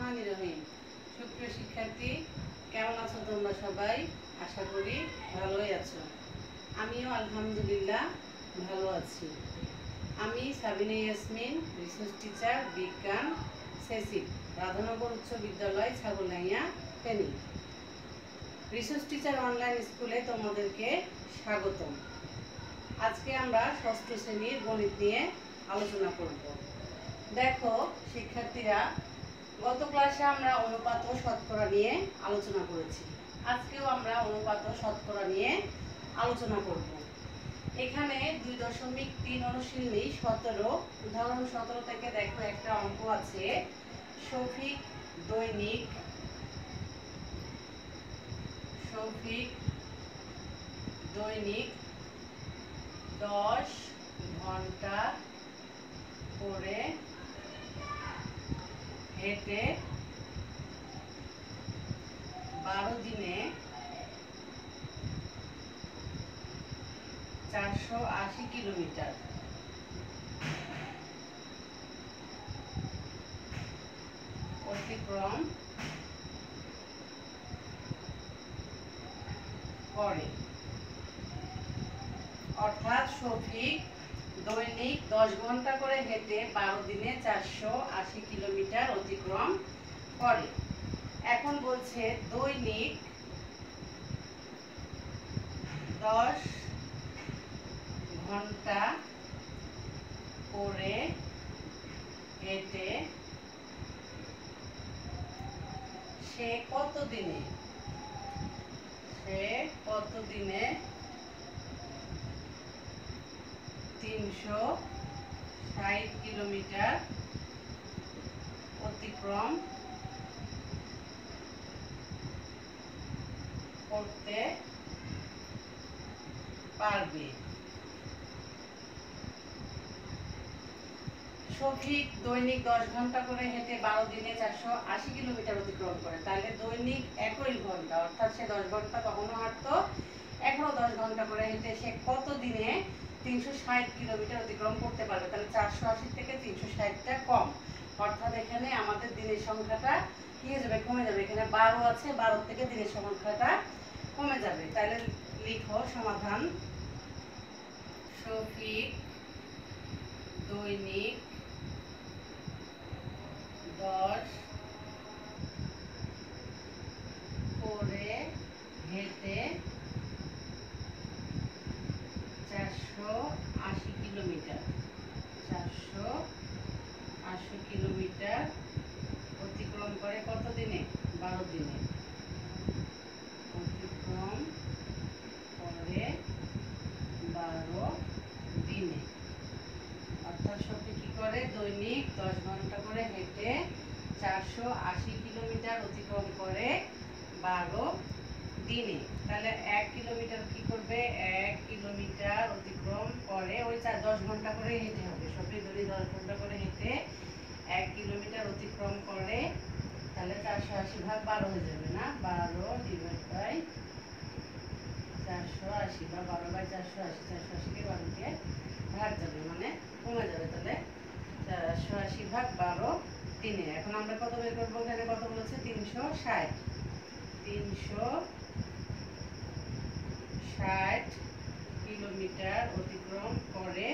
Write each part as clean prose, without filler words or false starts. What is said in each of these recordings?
রহমানির রহিম। সুপ্রিয় শিক্ষার্থী, কেমন আছো তোমরা সবাই? আশা করি ভালোই আছো। আমিও আলহামদুলিল্লাহ ভালো আছি। আমি সাবিনা ইয়াসমিন, রিসোর্স টিচার, বিজ্ঞান, সেসিভ, রাধানগর উচ্চ বিদ্যালয়, Chhagalnaiya, Feni. Resource teacher online স্কুলে তোমাদেরকে স্বাগতম। আজকে আমরা ষষ্ঠ শ্রেণীর গণিত নিয়ে আলোচনা করব। দেখো শিক্ষার্থীরা, গত ক্লাসে আমরা অনুপাত ও শতকরা নিয়ে আলোচনা করেছি। আজকেও আমরা অনুপাত ও শতকরা নিয়ে আলোচনা করব। এখানে 2.3 অনুশীলনী 17, উদাহরণ 17 থেকে দেখো একটা অঙ্ক আছে। শফিক দৈনিক 10 ঘন্টা করে হেঁটে 12 দিনে 480 কিলোমিটার অতিক্রম করে। অর্থাৎ শফিক দৈনিক 10 ঘন্টা করে হেঁটে 12 দিনে 480 কিলোমিটার অতিক্রম করে। এখন বলছে দৈনিক 10 ঘন্টা করে হেঁটে সে কত দিনে 360 কিলোমিটার অতিক্রম করতে পারবে। শফিক দৈনিক 10 ঘন্টা করে হেঁটে 12 দিনে 480 কিলোমিটার অতিক্রম করে। তাহলে দৈনিক 21 ঘন্টা, অর্থাৎ সে 10 ঘন্টা কখনো হাঁটতো, এখনো 10 ঘন্টা করে হেঁটে সে কত দিনে 360 কিলোমিটার অতিক্রম করতে পারবে। তাহলে 480 থেকে 360টা কম, অর্থাৎ এখানে আমাদের দিনের সংখ্যাটা কি হয়ে যাবে? কমে যাবে। এখানে 12 আছে, 12 থেকে দিনের সংখ্যাটা কমে যাবে। তাহলে লিখো সমাধান। শফিক দৈনিক 10 করে হেঁটে 480 কিলোমিটার অতিক্রম করে কত দিনে? 12 দিনে অতিক্রম করে 12 দিনে। অর্থাৎ শফিক কি করে? দৈনিক 10 ঘন্টা করে হেঁটে 480 কিলোমিটার অতিক্রম করে 12 দিনে। তাহলে 1 কিলোমিটার কি করবে? 1 কিলোমিটার অতিক্রম করে ওই 10 ঘন্টা করে হেঁটে হবে। শফিক দৈনিক 10 ঘন্টা করে হেঁটে 1 কিলোমিটার অতিক্রম করে, তাহলে 480 ভাগ 12 হয়ে যাবে না? 12 ডিভাইড বাই 480 বা 12 বাই 480, 480 কে 12 দিয়ে ভাগ যাবে, মানে কমে যাবে। তাহলে 480 ভাগ 12 দিনে। এখন আমরা কত বের করবো? এখানে কত বলেছে? 360 কিলোমিটার অতিক্রম করে।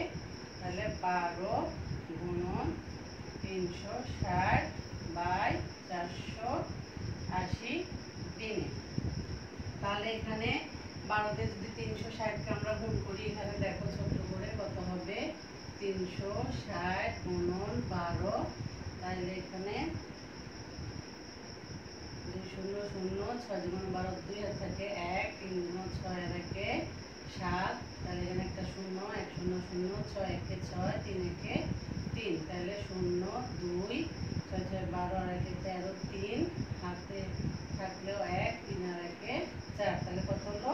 তাহলে 12 গুণন 360 বাই 480 দিনে। তাহলে এখানে 12তে যদি 360কে আমরা গুণ করি, এখানে দেখো ছোট করে কত হবে? 360 গুণন 12। তাহলে এখানে 2 0 0, 6 গুণ 12 2 আর থাকে 1, 3 গুণ 6 আর একে 7। তাহলে এখানে একটা 0, 1 0 0, 6 একে 6, 3 একে 3। তাহলে 0 2, 6 6 12 আর একে 13, 3 হাতে থাকলেও 1, 3 আর একে 4। তাহলে কত হলো?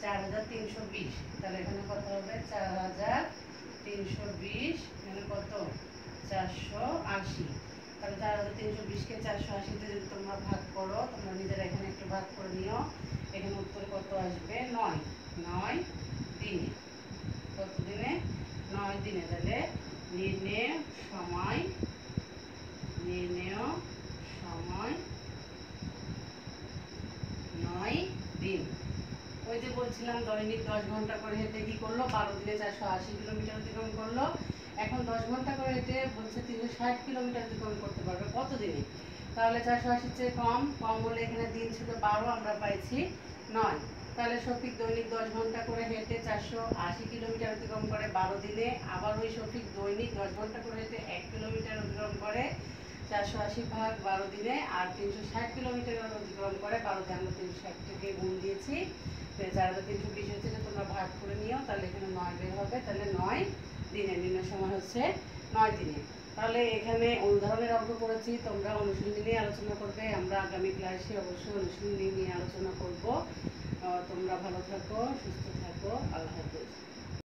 4320। তাহলে এখানে কত হবে? 4320। এখানে কত? 480। তাহলে 4320কে 480-তে যদি তোমরা ভাগ করো, তোমরা নিজেরা এখানে একটু ভাগ করে নিও। এখানে উত্তর কত আসবে? 9 দিনে। কত দিনে? 9 দিনে। তাহলে নির্ণেয় সময় বলছিলাম দৈনিক 10 ঘন্টা করে হেঁটে কি করলো, 12 দিনে 480 কিলোমিটার অতিক্রম করলো। এখন 10 ঘন্টা করে হেঁটে বলছে 360 কিলোমিটার অতিক্রম করতে পারবে কত দিনে? তাহলে 480 চেয়ে কম, কম হলে এখানে দিন ছিল 12, আমরা পাইছি 9। তাহলে শফিক দৈনিক 10 ঘন্টা করে হেঁটে 480 কিলোমিটার অতিক্রম করে 12 দিনে। আবার ওই শফিক দৈনিক 10 ঘন্টা করে হেঁটে 1 কিলোমিটার অতিক্রম করে 480 ভাগ 12 দিনে, আর 360 কিলোমিটার অতিক্রম করে 12 দিনে। আমরা 360 থেকে গুণ দিয়েছি, 4320 হচ্ছে, যে তোমরা ভাগ করে নিও, তাহলে এখানে 9 বের হবে। তাহলে 9 দিনে, নিম্ন সময় হচ্ছে 9 দিনে। তাহলে এখানে উদাহরণের অঙ্ক করেছি, তোমরা অনুশীলনী নিয়ে আলোচনা করবে। আমরা আগামী ক্লাসে অবশ্যই অনুশীলনী নিয়ে আলোচনা করব। তোমরা ভালো থাকো, সুস্থ থাকো, আল্লাহ হাফেজ।